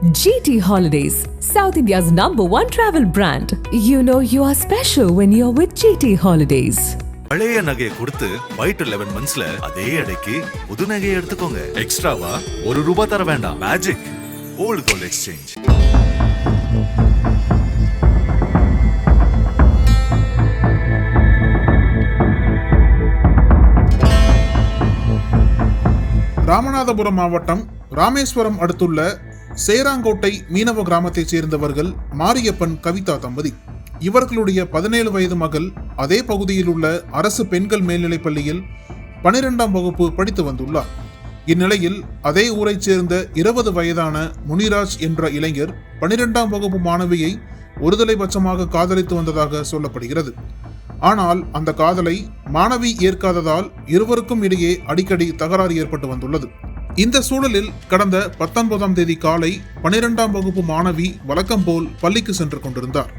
GT Holidays, South India's #1 travel brand. You know you are special when you're with GT Holidays. பழைய நகையை கொடுத்து white 11 மந்த்ஸ்ல அதே அடைக்கு புது நகையை எடுத்துக்கோங்க. எக்ஸ்ட்ராவா ₹1 தர வேண்டாம். Magic old gold exchange. Ramanathapuram மாவட்டம் ராமேஸ்வரம் அடுத்துள்ள சேராங்கோட்டை மீனவ கிராமத்தைச் சேர்ந்தவர்கள் மாரியப்பன் கவிதா தம்பதி. இவர்களுடைய 17 வயது மகள் அதே பகுதியில் உள்ள அரசு பெண்கள் மேல்நிலைப் பள்ளியில் 12ஆம் வகுப்பு படித்து வந்துள்ளார். இந்நிலையில் அதே ஊரைச் சேர்ந்த 20 வயதான முனிராஜ் என்ற இளைஞர் 12ஆம் வகுப்பு மாணவியை ஒருதலைபட்சமாக காதலித்து வந்ததாக சொல்லப்படுகிறது. ஆனால் அந்த காதலை மாணவி ஏற்காததால் இருவருக்கும் இடையே அடிக்கடி தகராறு ஏற்பட்டு வந்துள்ளது. இந்த சூழலில் கடந்த 19ஆம் தேதி காலை 12ஆம் வகுப்பு மாணவி வழக்கம் போல் பள்ளிக்கு சென்று கொண்டிருந்தார்.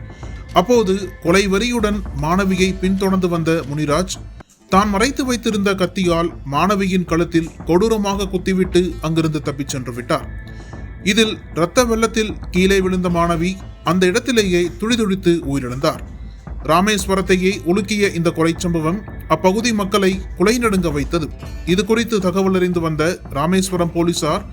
அப்போது கொலை வெறியுடன் மாணவியை பின்தொடர்ந்து வந்த முனிராஜ் தான் மறைத்து வைத்திருந்த கத்தியால் மாணவியின் கழுத்தில் கொடூரமாக குத்திவிட்டு அங்கிருந்து தப்பிச் சென்று விட்டார். இதில் இரத்த வெள்ளத்தில் கீழே விழுந்த மாணவி அந்த இடத்திலேயே துடிதுடித்து உயிரிழந்தார். ராமேஸ்வரத்தையே உலுக்கிய இந்த கொலை சம்பவம் அப்பகுதி மக்களை குலை நடுங்க வைத்தது. இது குறித்து தகவல் அறிந்து வந்த ராமேஸ்வரம் போலீசார்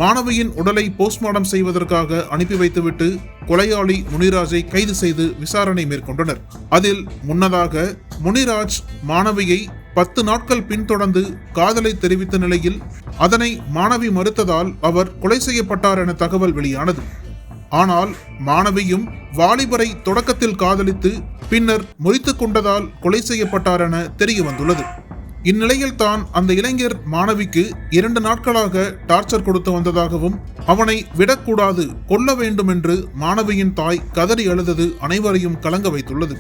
மாணவியின் உடலை போஸ்ட்மார்ட்டம் செய்வதற்காக அனுப்பி வைத்துவிட்டு கொலையாளி முனிராஜை கைது செய்து விசாரணை மேற்கொண்டனர். அதில் முன்னதாக முனிராஜ் மாணவியை 10 நாட்கள் பின்தொடர்ந்து காதலை தெரிவித்த நிலையில் அதனை மாணவி மறுத்ததால் அவர் கொலை செய்யப்பட்டார் என தகவல் வெளியானது. ஆனால் மாணவியும் வாலிபரை தொடக்கத்தில் காதலித்து பின்னர் முறித்து கொண்டதால் கொலை செய்யப்பட்டார் என தெரிய வந்துள்ளது. இந்நிலையில் தான் அந்த இளைஞர் மாணவிக்கு 2 நாட்களாக டார்ச்சர் கொடுத்து வந்ததாகவும் அவனை விடக்கூடாது, கொல்ல வேண்டும் என்று மாணவியின் தாய் கதறி அழுதது அனைவரையும் கலங்க வைத்துள்ளது.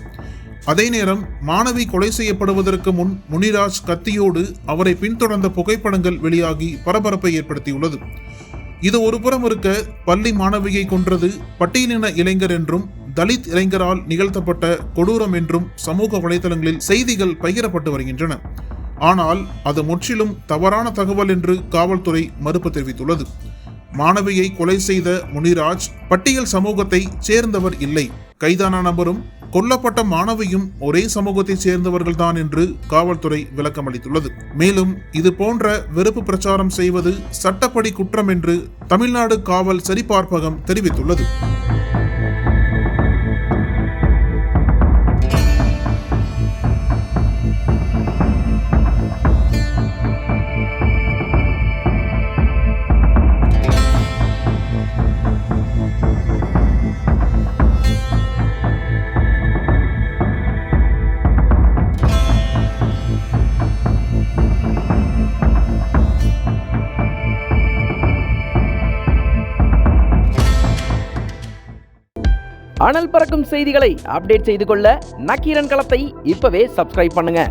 அதே நேரம் மாணவி கொலை செய்யப்படுவதற்கு முன் முனிராஜ் கத்தியோடு அவரை பின்தொடர்ந்த புகைப்படங்கள் வெளியாகி பரபரப்பை ஏற்படுத்தியுள்ளது. இது ஒரு புறம் இருக்க, பள்ளி மாணவியை கொன்றது பட்டியலின இளைஞர் என்றும் தலித் இளைஞரால் நிகழ்த்தப்பட்ட கொடூரம் என்றும் சமூக வலைதளங்களில் செய்திகள் பகிரப்பட்டு வருகின்றன. ஆனால் அது முற்றிலும் தவறான தகவல் என்று காவல்துறை மறுப்பு தெரிவித்துள்ளது. மாணவியை கொலை செய்த முனிராஜ் பட்டியல் சமூகத்தை சேர்ந்தவர் இல்லை. கைதான நபரும் கொல்லப்பட்ட மாணவியும் ஒரே சமூகத்தை சேர்ந்தவர்கள்தான் என்று காவல்துறை விளக்கம் அளித்துள்ளது. மேலும் இது போன்ற வெறுப்பு பிரச்சாரம் செய்வது சட்டப்படி குற்றம் என்று தமிழ்நாடு காவல் சரிபார்ப்பகம் தெரிவித்துள்ளது. அனல் பறக்கும் செய்திகளை அப்டேட் செய்து கொள்ள நக்கீரன் களத்தை இப்பவே சப்ஸ்கிரைப் பண்ணுங்க.